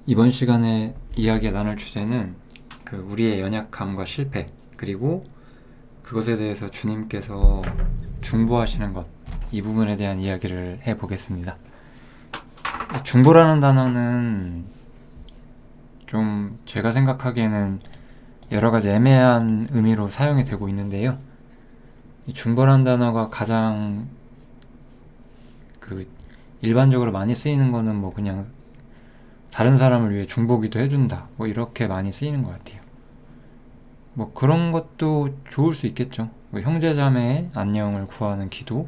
이번 시간에 이야기 나눌 주제는 우리의 연약함과 실패, 그리고 그것에 대해서 주님께서 중보하시는 것, 이 부분에 대한 이야기를 해보겠습니다. 중보라는 단어는 좀 제가 생각하기에는 여러 가지 애매한 의미로 사용이 되고 있는데요. 이 중보라는 단어가 가장 일반적으로 많이 쓰이는 거는 그냥 다른 사람을 위해 중보기도 해준다, 이렇게 많이 쓰이는 것 같아요. 그런 것도 좋을 수 있겠죠. 형제자매의 안녕을 구하는 기도,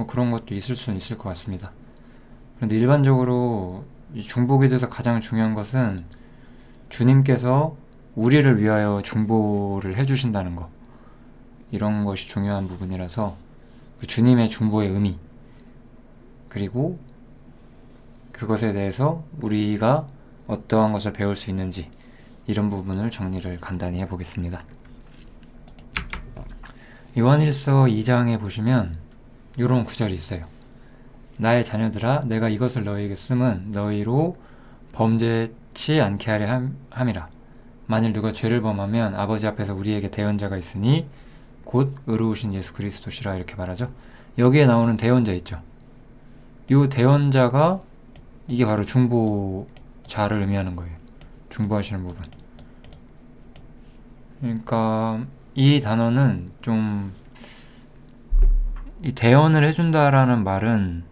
그런 것도 있을 수는 있을 것 같습니다. 그런데 일반적으로 이 중보기도에서 가장 중요한 것은 주님께서 우리를 위하여 중보를 해주신다는 것, 이런 것이 중요한 부분이라서 주님의 중보의 의미, 그리고 그것에 대해서 우리가 어떠한 것을 배울 수 있는지, 이런 부분을 정리를 간단히 해보겠습니다. 요한일서 2장에 보시면 이런 구절이 있어요. 나의 자녀들아, 내가 이것을 너희에게 쓰면 너희로 범죄치 않게 하려 함이라. 만일 누가 죄를 범하면 아버지 앞에서 우리에게 대언자가 있으니 곧 의로우신 예수 그리스도시라, 이렇게 말하죠. 여기에 나오는 대언자 있죠. 이 대언자가 이게 바로 중보자를 의미하는 거예요. 중보하시는 부분. 그러니까 이 단어는 좀, 이 대언을 해준다라는 말은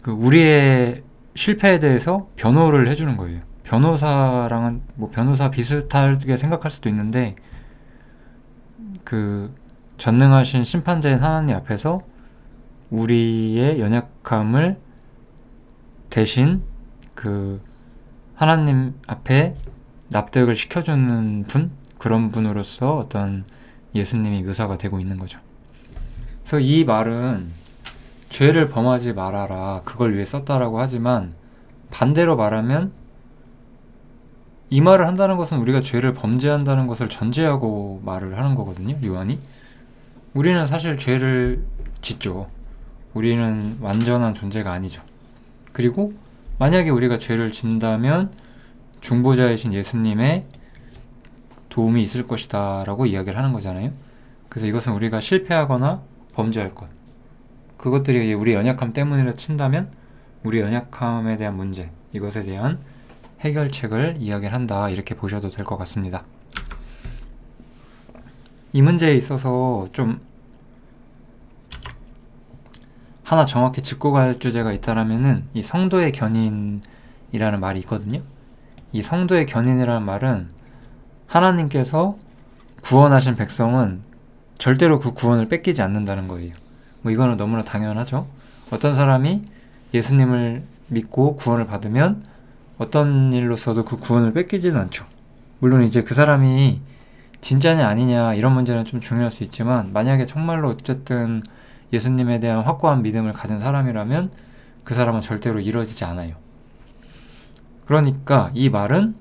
우리의 실패에 대해서 변호를 해주는 거예요. 변호사랑은 변호사 비슷하게 생각할 수도 있는데, 전능하신 심판자인 하나님 앞에서 우리의 연약함을 대신 하나님 앞에 납득을 시켜주는 분, 그런 분으로서 어떤 예수님이 묘사가 되고 있는 거죠. 그래서 이 말은 죄를 범하지 말아라, 그걸 위해 썼다라고 하지만, 반대로 말하면 이 말을 한다는 것은 우리가 죄를 범죄한다는 것을 전제하고 말을 하는 거거든요. 요한이, 우리는 사실 죄를 짓죠. 우리는 완전한 존재가 아니죠. 그리고 만약에 우리가 죄를 짓는다면 중보자이신 예수님의 도움이 있을 것이다 라고 이야기를 하는 거잖아요. 그래서 이것은 우리가 실패하거나 범죄할 것, 그것들이 우리 연약함 때문이라 친다면 우리 연약함에 대한 문제, 이것에 대한 해결책을 이야기를 한다, 이렇게 보셔도 될 것 같습니다. 이 문제에 있어서 좀 하나 정확히 짚고 갈 주제가 있다라면은 이 성도의 견인이라는 말이 있거든요. 이 성도의 견인이라는 말은 하나님께서 구원하신 백성은 절대로 그 구원을 뺏기지 않는다는 거예요. 이거는 너무나 당연하죠. 어떤 사람이 예수님을 믿고 구원을 받으면 어떤 일로서도 그 구원을 뺏기지는 않죠. 물론 이제 그 사람이 진짜냐 아니냐, 이런 문제는 좀 중요할 수 있지만, 만약에 정말로 어쨌든 예수님에 대한 확고한 믿음을 가진 사람이라면 그 사람은 절대로 이루어지지 않아요. 그러니까 이 말은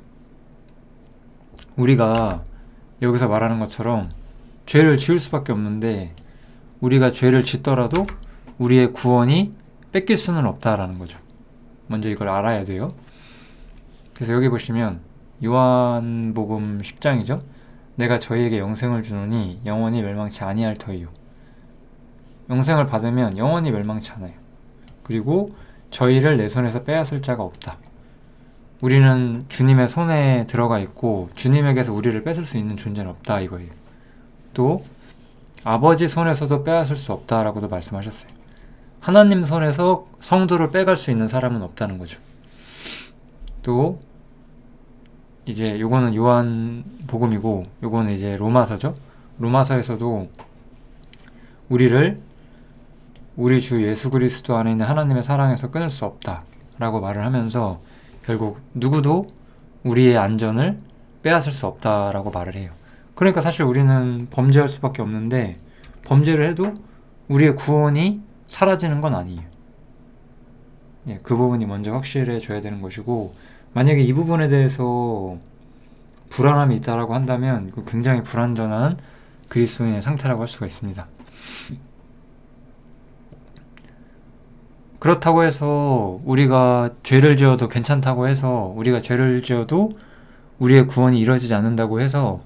우리가 여기서 말하는 것처럼 죄를 지을 수밖에 없는데, 우리가 죄를 짓더라도 우리의 구원이 뺏길 수는 없다라는 거죠. 먼저 이걸 알아야 돼요. 그래서 여기 보시면 요한복음 10장이죠. 내가 저희에게 영생을 주노니 영원히 멸망치 아니할 터이요. 영생을 받으면 영원히 멸망치 않아요. 그리고 저희를 내 손에서 빼앗을 자가 없다. 우리는 주님의 손에 들어가 있고 주님에게서 우리를 뺏을 수 있는 존재는 없다, 이거예요. 또 아버지 손에서도 빼앗을 수 없다라고도 말씀하셨어요. 하나님 손에서 성도를 빼갈 수 있는 사람은 없다는 거죠. 또 이제 요거는 요한복음이고, 요거는 이제 로마서죠. 로마서에서도 우리를 우리 주 예수 그리스도 안에 있는 하나님의 사랑에서 끊을 수 없다 라고 말을 하면서 결국 누구도 우리의 안전을 빼앗을 수 없다라고 말을 해요. 그러니까 사실 우리는 범죄할 수밖에 없는데, 범죄를 해도 우리의 구원이 사라지는 건 아니에요. 그 부분이 먼저 확실해져야 되는 것이고, 만약에 이 부분에 대해서 불안함이 있다라고 한다면 굉장히 불완전한 그리스도인의 상태라고 할 수가 있습니다. 그렇다고 해서 우리가 죄를 지어도 괜찮다고 해서 우리가 죄를 지어도 우리의 구원이 이루어지지 않는다고 해서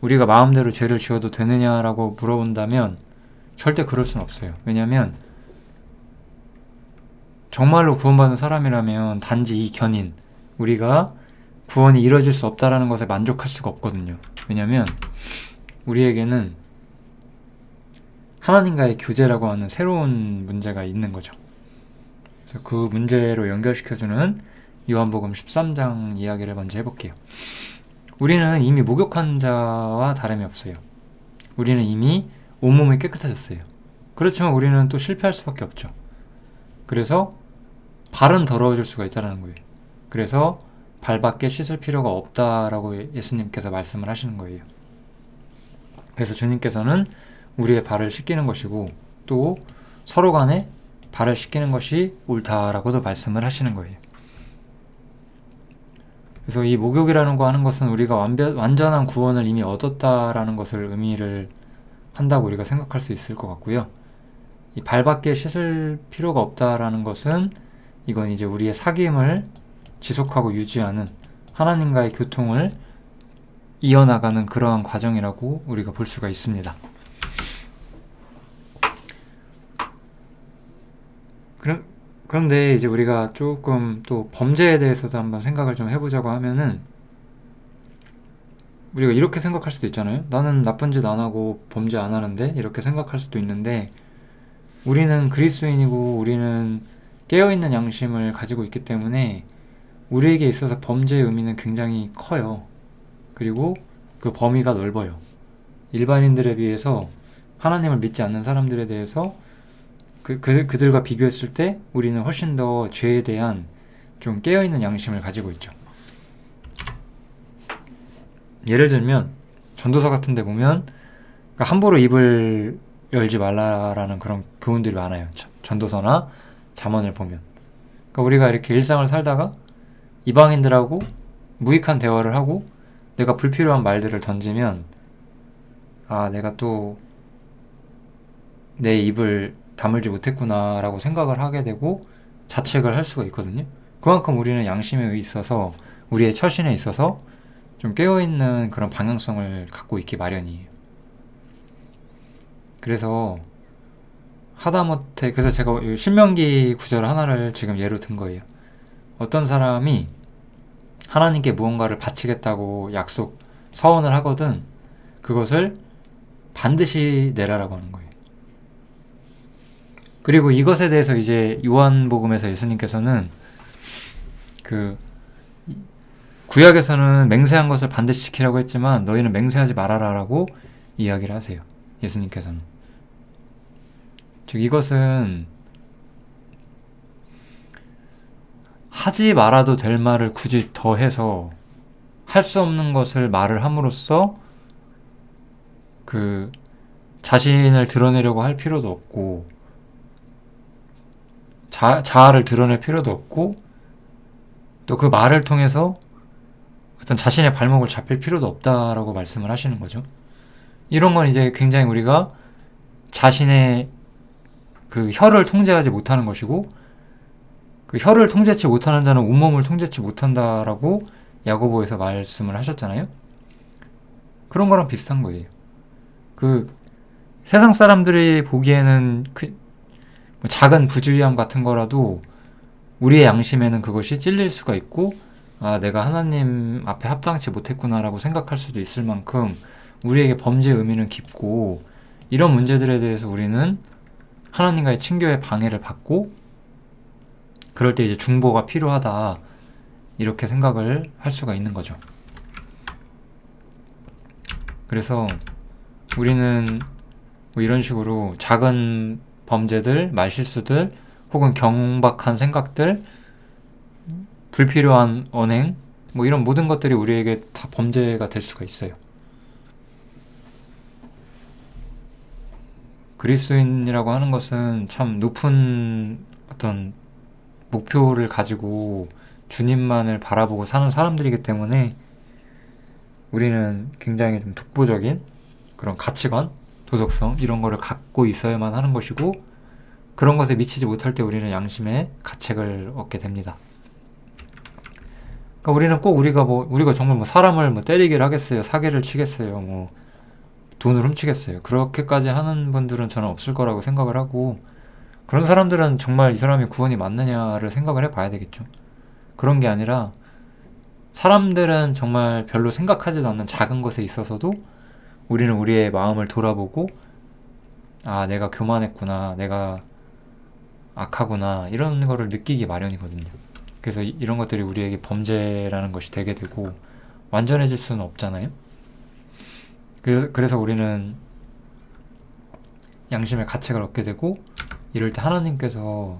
우리가 마음대로 죄를 지어도 되느냐라고 물어본다면 절대 그럴 수는 없어요. 왜냐하면 정말로 구원받은 사람이라면 단지 이 견인, 우리가 구원이 이루어질 수 없다라는 것에 만족할 수가 없거든요. 왜냐하면 우리에게는 하나님과의 교제라고 하는 새로운 문제가 있는 거죠. 그래서 그 문제로 연결시켜주는 요한복음 13장 이야기를 먼저 해볼게요. 우리는 이미 목욕한 자와 다름이 없어요. 우리는 이미 온몸이 깨끗해졌어요. 그렇지만 우리는 또 실패할 수밖에 없죠. 그래서 발은 더러워질 수가 있다는 거예요. 그래서 발밖에 씻을 필요가 없다라고 예수님께서 말씀을 하시는 거예요. 그래서 주님께서는 우리의 발을 씻기는 것이고 또 서로 간에 발을 씻기는 것이 옳다라고도 말씀을 하시는 거예요. 그래서 이 목욕이라는 거 하는 것은 우리가 완전한 구원을 이미 얻었다라는 것을 의미를 한다고 우리가 생각할 수 있을 것 같고요. 이 발밖에 씻을 필요가 없다라는 것은 이건 이제 우리의 사귐을 지속하고 유지하는 하나님과의 교통을 이어나가는 그러한 과정이라고 우리가 볼 수가 있습니다. 그런데 이제 우리가 조금 또 범죄에 대해서도 한번 생각을 좀 해보자고 하면은 우리가 이렇게 생각할 수도 있잖아요. 나는 나쁜 짓 안 하고 범죄 안 하는데 이렇게 생각할 수도 있는데 우리는 그리스도인이고 우리는 깨어있는 양심을 가지고 있기 때문에 우리에게 있어서 범죄의 의미는 굉장히 커요. 그리고 그 범위가 넓어요. 일반인들에 비해서 하나님을 믿지 않는 사람들에 대해서 그들과 비교했을 때 우리는 훨씬 더 죄에 대한 좀 깨어있는 양심을 가지고 있죠. 예를 들면 전도서 같은 데 보면 함부로 입을 열지 말라라는 그런 교훈들이 많아요. 전도서나 잠언을 보면. 그러니까 우리가 이렇게 일상을 살다가 이방인들하고 무익한 대화를 하고 내가 불필요한 말들을 던지면 내가 또 내 입을 다물지 못했구나 라고 생각을 하게 되고 자책을 할 수가 있거든요. 그만큼 우리는 양심에 있어서 우리의 처신에 있어서 좀 깨어있는 그런 방향성을 갖고 있기 마련이에요. 그래서 하다못해 그래서 제가 신명기 구절 하나를 지금 예로 든 거예요. 어떤 사람이 하나님께 무언가를 바치겠다고 서원을 하거든 그것을 반드시 내라라고 하는 거예요. 그리고 이것에 대해서 이제 요한복음에서 예수님께서는 구약에서는 맹세한 것을 반드시 지키라고 했지만 너희는 맹세하지 말아라라고 이야기를 하세요. 예수님께서는. 즉 이것은 하지 말아도 될 말을 굳이 더해서 할 수 없는 것을 말을 함으로써 자신을 드러내려고 할 필요도 없고 자아를 드러낼 필요도 없고 또 그 말을 통해서 어떤 자신의 발목을 잡힐 필요도 없다라고 말씀을 하시는 거죠. 이런 건 이제 굉장히 우리가 자신의 그 혀를 통제하지 못하는 것이고 그 혀를 통제치 못하는 자는 온몸을 통제치 못한다라고 야고보에서 말씀을 하셨잖아요. 그런 거랑 비슷한 거예요. 세상 사람들이 보기에는 작은 부주의함 같은 거라도 우리의 양심에는 그것이 찔릴 수가 있고 내가 하나님 앞에 합당치 못했구나라고 생각할 수도 있을 만큼 우리에게 범죄의 의미는 깊고 이런 문제들에 대해서 우리는 하나님과의 친교의 방해를 받고 그럴 때 이제 중보가 필요하다 이렇게 생각을 할 수가 있는 거죠. 그래서 우리는 이런 식으로 작은 범죄들, 말실수들, 혹은 경박한 생각들, 불필요한 언행, 이런 모든 것들이 우리에게 다 범죄가 될 수가 있어요. 그리스도인이라고 하는 것은 참 높은 어떤 목표를 가지고 주님만을 바라보고 사는 사람들이기 때문에 우리는 굉장히 좀 독보적인 그런 가치관, 도덕성 이런 거를 갖고 있어야만 하는 것이고 그런 것에 미치지 못할 때 우리는 양심의 가책을 얻게 됩니다. 그러니까 우리는 꼭 우리가 정말 사람을 때리기를 하겠어요, 사기를 치겠어요, 돈을 훔치겠어요. 그렇게까지 하는 분들은 저는 없을 거라고 생각을 하고, 그런 사람들은 정말 이 사람이 구원이 맞느냐를 생각을 해봐야 되겠죠. 그런 게 아니라 사람들은 정말 별로 생각하지도 않는 작은 것에 있어서도 우리는 우리의 마음을 돌아보고, 아, 내가 교만했구나, 내가 악하구나, 이런 거를 느끼기 마련이거든요. 그래서 이런 것들이 우리에게 범죄라는 것이 되게 되고, 완전해질 수는 없잖아요. 그래서 우리는 양심의 가책을 얻게 되고, 이럴 때 하나님께서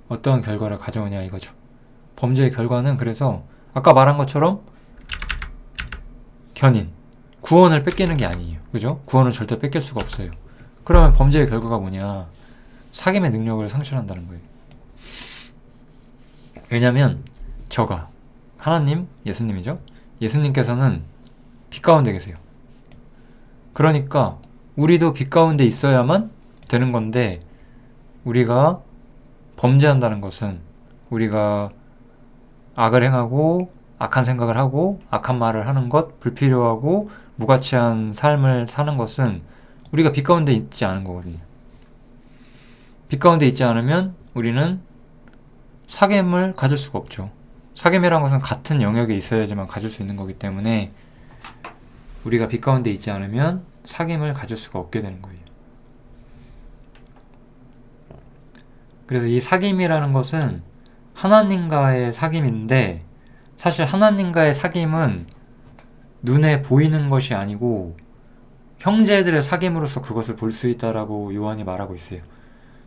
어떤 결과를 가져오냐 이거죠. 범죄의 결과는 그래서 아까 말한 것처럼 견인, 구원을 뺏기는 게 아니에요. 그죠? 구원은 절대 뺏길 수가 없어요. 그러면 범죄의 결과가 뭐냐? 사귐의 능력을 상실한다는 거예요. 왜냐면 하나님, 예수님이죠? 예수님께서는 빛 가운데 계세요. 그러니까 우리도 빛 가운데 있어야만 되는 건데, 우리가 범죄한다는 것은 우리가 악을 행하고 악한 생각을 하고 악한 말을 하는 것, 불필요하고 무가치한 삶을 사는 것은 우리가 빛 가운데 있지 않은 거거든요. 빛 가운데 있지 않으면 우리는 사귐을 가질 수가 없죠. 사귐이라는 것은 같은 영역에 있어야지만 가질 수 있는 거기 때문에 우리가 빛 가운데 있지 않으면 사귐을 가질 수가 없게 되는 거예요. 그래서 이 사귐이라는 것은 하나님과의 사귐인데, 사실 하나님과의 사귐은 눈에 보이는 것이 아니고 형제들의 사귐으로서 그것을 볼 수 있다라고 요한이 말하고 있어요.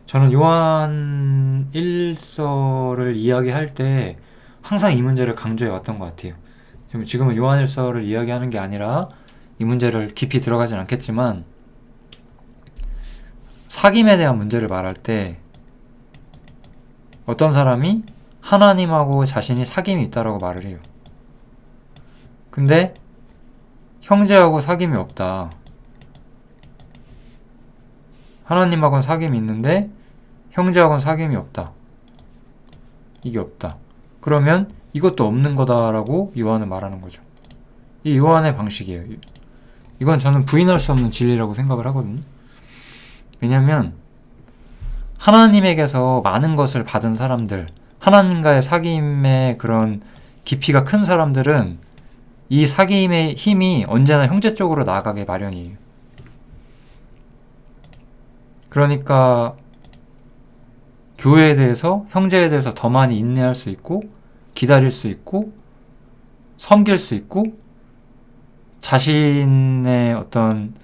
저는 요한 1서를 이야기할 때 항상 이 문제를 강조해 왔던 것 같아요. 지금은 요한 1서를 이야기하는 게 아니라 이 문제를 깊이 들어가진 않겠지만, 사귐에 대한 문제를 말할 때 어떤 사람이 하나님하고 자신이 사귐이 있다라고 말을 해요. 근데 형제하고 사귐이 없다. 하나님하고는 사귐이 있는데 형제하고는 사귐이 없다. 이게 없다. 그러면 이것도 없는 거다라고 요한은 말하는 거죠. 이 요한의 방식이에요. 이건 저는 부인할 수 없는 진리라고 생각을 하거든요. 왜냐면 하나님에게서 많은 것을 받은 사람들, 하나님과의 사귐의 그런 깊이가 큰 사람들은 이 사귐의 힘이 언제나 형제 쪽으로 나아가게 마련이에요. 그러니까 교회에 대해서, 형제에 대해서 더 많이 인내할 수 있고, 기다릴 수 있고, 섬길 수 있고, 자신의 어떤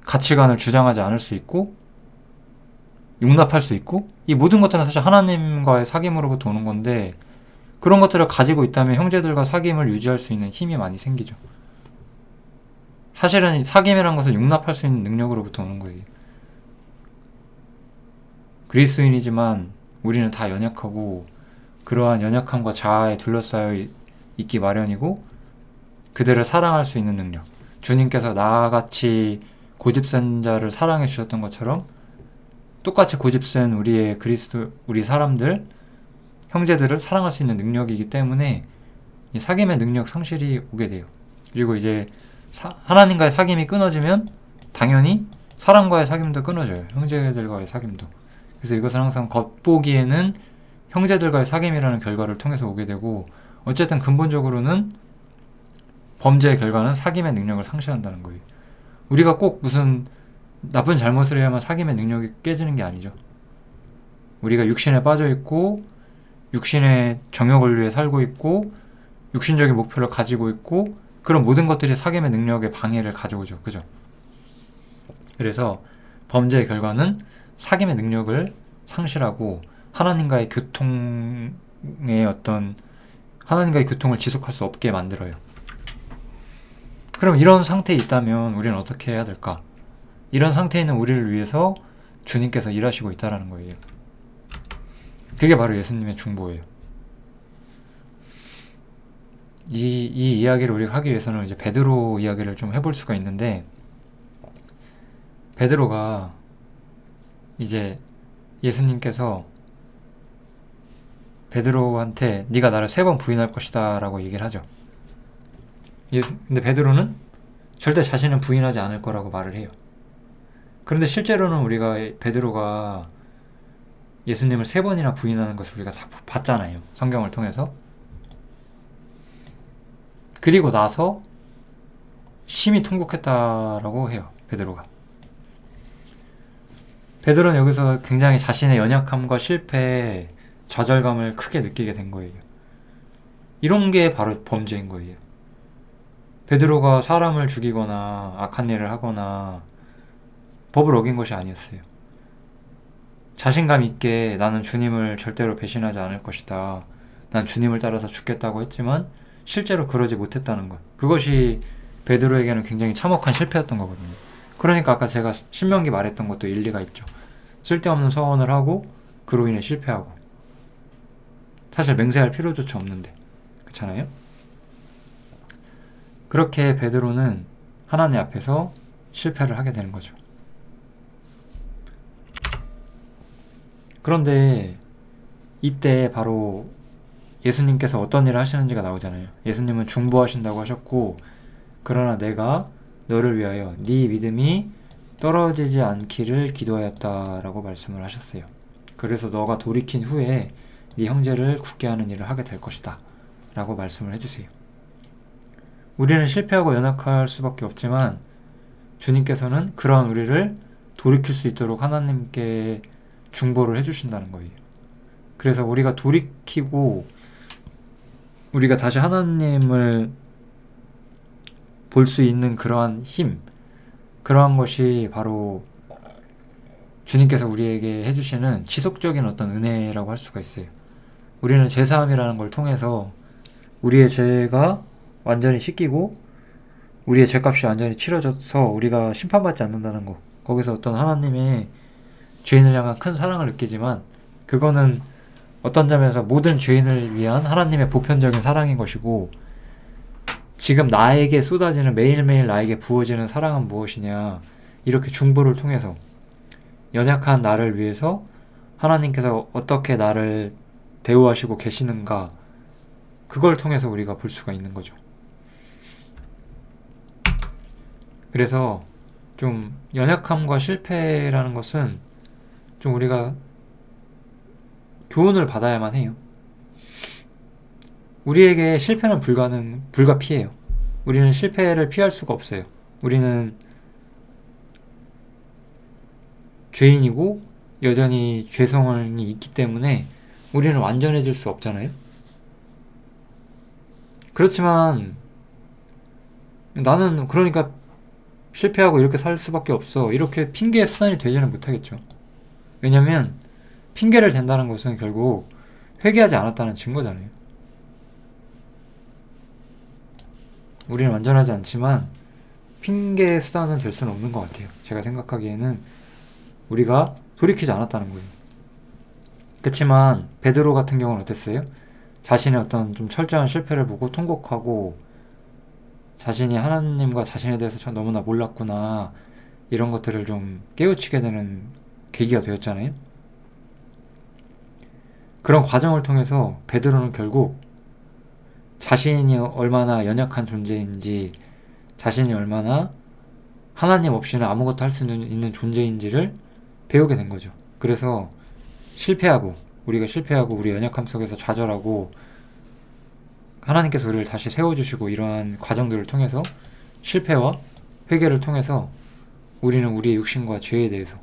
가치관을 주장하지 않을 수 있고, 용납할 수 있고, 이 모든 것들은 사실 하나님과의 사귐으로부터 오는 건데, 그런 것들을 가지고 있다면 형제들과 사귐을 유지할 수 있는 힘이 많이 생기죠. 사실은 사귐이라는 것은 용납할 수 있는 능력으로부터 오는 거예요. 그리스도인이지만 우리는 다 연약하고, 그러한 연약함과 자아에 둘러싸여 있기 마련이고, 그들을 사랑할 수 있는 능력, 주님께서 나같이 고집센 자를 사랑해 주셨던 것처럼 똑같이 고집센 우리 사람들, 형제들을 사랑할 수 있는 능력이기 때문에 이 사귐의 능력 상실이 오게 돼요. 그리고 이제 하나님과의 사귐이 끊어지면 당연히 사람과의 사귐도 끊어져요. 형제들과의 사귐도. 그래서 이것은 항상 겉보기에는 형제들과의 사귐이라는 결과를 통해서 오게 되고, 어쨌든 근본적으로는 범죄의 결과는 사귐의 능력을 상실한다는 거예요. 우리가 꼭 무슨 나쁜 잘못을 해야만 사귐의 능력이 깨지는 게 아니죠. 우리가 육신에 빠져있고, 육신의 정욕을 위해 살고 있고, 육신적인 목표를 가지고 있고, 그런 모든 것들이 사귐의 능력에 방해를 가져오죠. 그죠? 그래서 범죄의 결과는 사귐의 능력을 상실하고, 하나님과의 교통을 지속할 수 없게 만들어요. 그럼 이런 상태에 있다면 우리는 어떻게 해야 될까? 이런 상태에 있는 우리를 위해서 주님께서 일하시고 있다는 거예요. 그게 바로 예수님의 중보예요. 이 이야기를 우리가 하기 위해서는 이제 베드로 이야기를 좀 해볼 수가 있는데, 베드로가 이제 예수님께서 베드로한테 네가 나를 3번 부인할 것이다 라고 얘기를 하죠. 근데 베드로는 절대 자신은 부인하지 않을 거라고 말을 해요. 그런데 실제로는 우리가 베드로가 예수님을 3번이나 부인하는 것을 우리가 다 봤잖아요. 성경을 통해서. 그리고 나서 심히 통곡했다라고 해요. 베드로가. 베드로는 여기서 굉장히 자신의 연약함과 실패에 좌절감을 크게 느끼게 된 거예요. 이런 게 바로 범죄인 거예요. 베드로가 사람을 죽이거나 악한 일을 하거나 법을 어긴 것이 아니었어요. 자신감 있게 나는 주님을 절대로 배신하지 않을 것이다. 난 주님을 따라서 죽겠다고 했지만 실제로 그러지 못했다는 것. 그것이 베드로에게는 굉장히 참혹한 실패였던 거거든요. 그러니까 아까 제가 신명기 말했던 것도 일리가 있죠. 쓸데없는 서원을 하고 그로 인해 실패하고. 사실 맹세할 필요조차 없는데. 그렇잖아요? 그렇게 베드로는 하나님 앞에서 실패를 하게 되는 거죠. 그런데 이때 바로 예수님께서 어떤 일을 하시는지가 나오잖아요. 예수님은 중보하신다고 하셨고, 그러나 내가 너를 위하여 네 믿음이 떨어지지 않기를 기도하였다라고 말씀을 하셨어요. 그래서 너가 돌이킨 후에 네 형제를 굳게 하는 일을 하게 될 것이다 라고 말씀을 해주세요. 우리는 실패하고 연약할 수밖에 없지만 주님께서는 그러한 우리를 돌이킬 수 있도록 하나님께 중보를 해주신다는 거예요. 그래서 우리가 돌이키고 우리가 다시 하나님을 볼 수 있는 그러한 힘, 그러한 것이 바로 주님께서 우리에게 해주시는 지속적인 어떤 은혜라고 할 수가 있어요. 우리는 제사함이라는 걸 통해서 우리의 죄가 완전히 씻기고 우리의 죄값이 완전히 치러져서 우리가 심판받지 않는다는 거, 거기서 어떤 하나님의 죄인을 향한 큰 사랑을 느끼지만 그거는 어떤 점에서 모든 죄인을 위한 하나님의 보편적인 사랑인 것이고, 지금 나에게 쏟아지는 매일매일 나에게 부어지는 사랑은 무엇이냐, 이렇게 중보를 통해서 연약한 나를 위해서 하나님께서 어떻게 나를 대우하시고 계시는가, 그걸 통해서 우리가 볼 수가 있는 거죠. 그래서 좀 연약함과 실패라는 것은 좀 우리가 교훈을 받아야만 해요. 우리에게 실패는 불가피해요. 우리는 실패를 피할 수가 없어요. 우리는 죄인이고 여전히 죄성이 있기 때문에 우리는 완전해질 수 없잖아요. 그렇지만 나는 그러니까 실패하고 이렇게 살 수밖에 없어, 이렇게 핑계의 수단이 되지는 못하겠죠. 왜냐면 핑계를 댄다는 것은 결국 회개하지 않았다는 증거잖아요. 우리는 완전하지 않지만 핑계의 수단은 될 수는 없는 것 같아요. 제가 생각하기에는 우리가 돌이키지 않았다는 거예요. 그렇지만 베드로 같은 경우는 어땠어요? 자신의 어떤 좀 철저한 실패를 보고 통곡하고, 자신이 하나님과 자신에 대해서 너무나 몰랐구나, 이런 것들을 좀 깨우치게 되는 계기가 되었잖아요. 그런 과정을 통해서 베드로는 결국 자신이 얼마나 연약한 존재인지, 자신이 얼마나 하나님 없이는 아무것도 할 수 있는 존재인지를 배우게 된 거죠. 그래서 우리가 실패하고 우리 연약함 속에서 좌절하고 하나님께서 우리를 다시 세워주시고, 이러한 과정들을 통해서 실패와 회개를 통해서 우리는 우리의 육신과 죄에 대해서,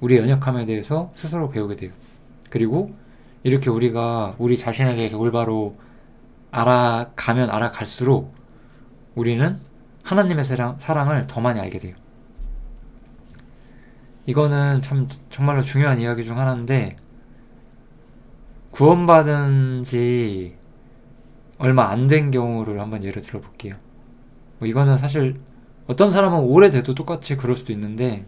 우리의 연약함에 대해서 스스로 배우게 돼요. 그리고 이렇게 우리가 우리 자신에 대해서 올바로 알아가면 알아갈수록 우리는 하나님의 사랑을 더 많이 알게 돼요. 이거는 참 정말로 중요한 이야기 중 하나인데, 구원받은 지 얼마 안 된 경우를 한번 예를 들어 볼게요. 이거는 사실 어떤 사람은 오래돼도 똑같이 그럴 수도 있는데,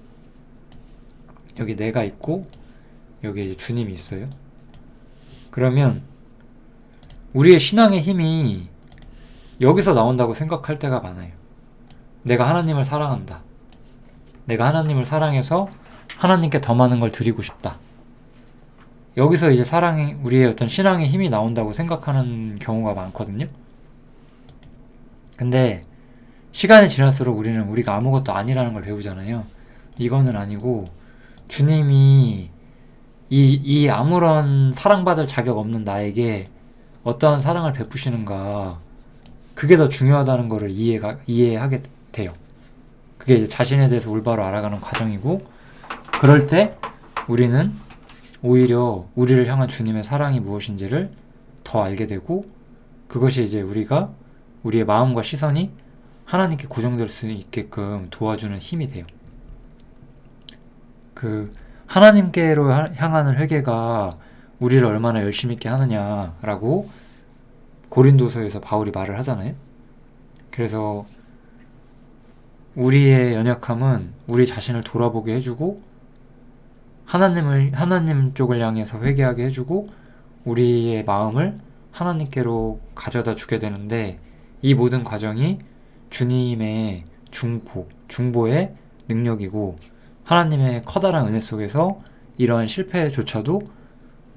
여기 내가 있고 여기 이제 주님이 있어요. 그러면 우리의 신앙의 힘이 여기서 나온다고 생각할 때가 많아요. 내가 하나님을 사랑한다, 내가 하나님을 사랑해서 하나님께 더 많은 걸 드리고 싶다, 여기서 이제 사랑이, 우리의 어떤 신앙의 힘이 나온다고 생각하는 경우가 많거든요. 근데 시간이 지날수록 우리는 우리가 아무것도 아니라는 걸 배우잖아요. 이거는 아니고 주님이 이 아무런 사랑받을 자격 없는 나에게 어떠한 사랑을 베푸시는가, 그게 더 중요하다는 것을 이해하게 돼요. 그게 이제 자신에 대해서 올바로 알아가는 과정이고, 그럴 때 우리는 오히려 우리를 향한 주님의 사랑이 무엇인지를 더 알게 되고, 그것이 이제 우리의 마음과 시선이 하나님께 고정될 수 있게끔 도와주는 힘이 돼요. 그 하나님께로 향하는 회개가 우리를 얼마나 열심히 있게 하느냐라고 고린도서에서 바울이 말을 하잖아요. 그래서 우리의 연약함은 우리 자신을 돌아보게 해주고, 하나님 쪽을 향해서 회개하게 해주고, 우리의 마음을 하나님께로 가져다 주게 되는데, 이 모든 과정이 주님의 중보의 능력이고, 하나님의 커다란 은혜 속에서 이러한 실패조차도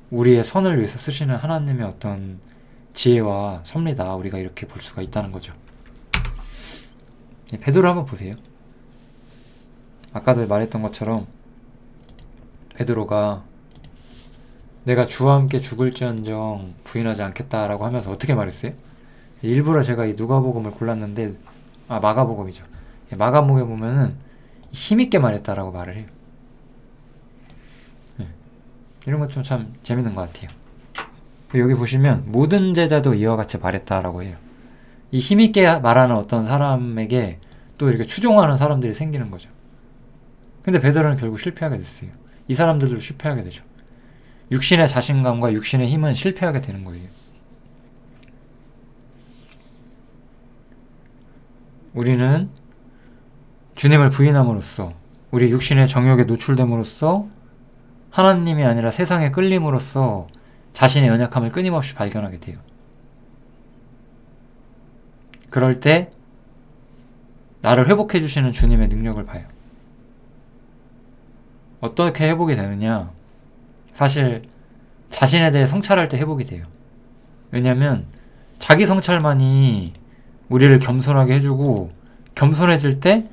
우리의 선을 위해서 쓰시는 하나님의 어떤 지혜와 섭리다, 우리가 이렇게 볼 수가 있다는 거죠. 베드로 한번 보세요. 아까도 말했던 것처럼 베드로가 내가 주와 함께 죽을지언정 부인하지 않겠다라고 하면서 어떻게 말했어요? 일부러 제가 이 누가복음을 골랐는데, 마가복음이죠. 마가복음에 보면은 힘있게 말했다라고 말을 해요. 이런 것 좀 참 재밌는 것 같아요. 여기 보시면 모든 제자도 이와 같이 말했다라고 해요. 이 힘있게 말하는 어떤 사람에게 또 이렇게 추종하는 사람들이 생기는 거죠. 근데 베드로는 결국 실패하게 됐어요. 이 사람들도 실패하게 되죠. 육신의 자신감과 육신의 힘은 실패하게 되는 거예요. 우리는 주님을 부인함으로써, 우리 육신의 정욕에 노출됨으로써, 하나님이 아니라 세상에 끌림으로써 자신의 연약함을 끊임없이 발견하게 돼요. 그럴 때 나를 회복해 주시는 주님의 능력을 봐요. 어떻게 회복이 되느냐? 사실 자신에 대해 성찰할 때 회복이 돼요. 왜냐하면 자기 성찰만이 우리를 겸손하게 해주고, 겸손해질 때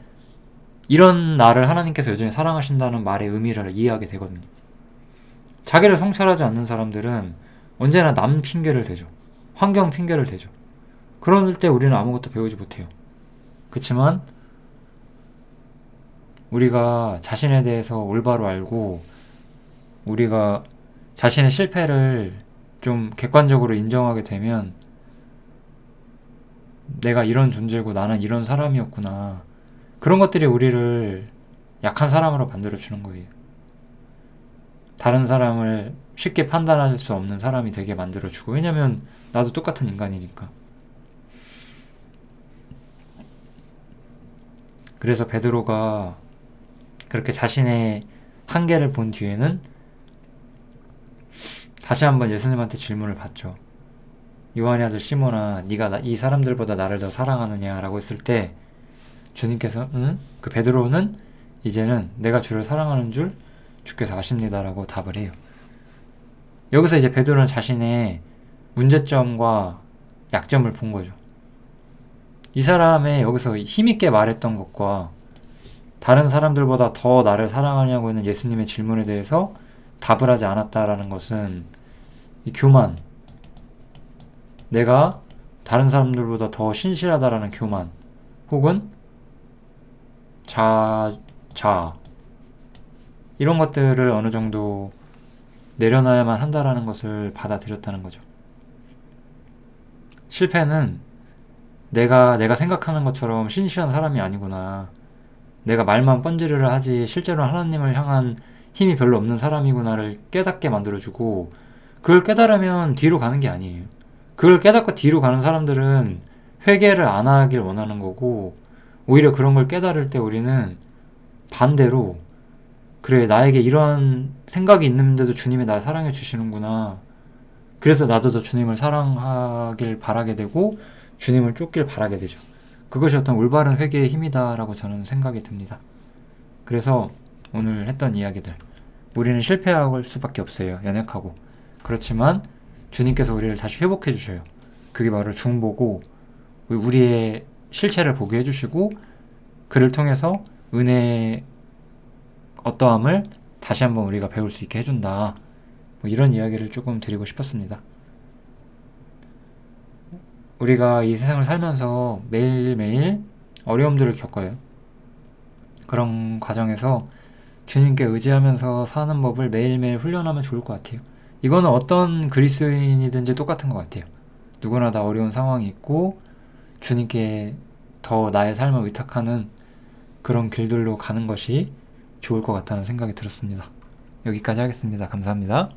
이런 나를 하나님께서 여전히 사랑하신다는 말의 의미를 이해하게 되거든요. 자기를 성찰하지 않는 사람들은 언제나 남 핑계를 대죠. 환경 핑계를 대죠. 그럴 때 우리는 아무것도 배우지 못해요. 그렇지만 우리가 자신에 대해서 올바로 알고, 우리가 자신의 실패를 좀 객관적으로 인정하게 되면, 내가 이런 존재고 나는 이런 사람이었구나, 그런 것들이 우리를 약한 사람으로 만들어주는 거예요. 다른 사람을 쉽게 판단할 수 없는 사람이 되게 만들어주고, 왜냐면 나도 똑같은 인간이니까. 그래서 베드로가 그렇게 자신의 한계를 본 뒤에는 다시 한번 예수님한테 질문을 받죠. 요한의 아들 시몬아, 네가 이 사람들보다 나를 더 사랑하느냐라고 했을 때 주님께서 그 베드로는 이제는 내가 주를 사랑하는 줄 주께서 아십니다라고 답을 해요. 여기서 이제 베드로는 자신의 문제점과 약점을 본 거죠. 이 사람의 여기서 힘있게 말했던 것과 다른 사람들보다 더 나를 사랑하냐고 하는 예수님의 질문에 대해서 답을 하지 않았다라는 것은 이 교만, 내가 다른 사람들보다 더 신실하다라는 교만, 혹은 이런 것들을 어느 정도 내려놔야만 한다라는 것을 받아들였다는 거죠. 실패는 내가 생각하는 것처럼 신실한 사람이 아니구나, 내가 말만 번지르르 하지 실제로 하나님을 향한 힘이 별로 없는 사람이구나를 깨닫게 만들어주고, 그걸 깨달으면 뒤로 가는 게 아니에요. 그걸 깨닫고 뒤로 가는 사람들은 회개를 안 하길 원하는 거고, 오히려 그런 걸 깨달을 때 우리는 반대로, 그래, 나에게 이런 생각이 있는데도 주님이 날 사랑해 주시는구나, 그래서 나도 더 주님을 사랑하길 바라게 되고 주님을 쫓길 바라게 되죠. 그것이 어떤 올바른 회개의 힘이다라고 저는 생각이 듭니다. 그래서 오늘 했던 이야기들, 우리는 실패할 수밖에 없어요. 연약하고. 그렇지만 주님께서 우리를 다시 회복해 주셔요. 그게 바로 중보고 우리의 실체를 보게 해주시고 그를 통해서 은혜의 어떠함을 다시 한번 우리가 배울 수 있게 해준다. 뭐 이런 이야기를 조금 드리고 싶었습니다. 우리가 이 세상을 살면서 매일매일 어려움들을 겪어요. 그런 과정에서 주님께 의지하면서 사는 법을 매일매일 훈련하면 좋을 것 같아요. 이거는 어떤 그리스도인이든지 똑같은 것 같아요. 누구나 다 어려운 상황이 있고 주님께 더 나의 삶을 의탁하는 그런 길들로 가는 것이 좋을 것 같다는 생각이 들었습니다. 여기까지 하겠습니다. 감사합니다.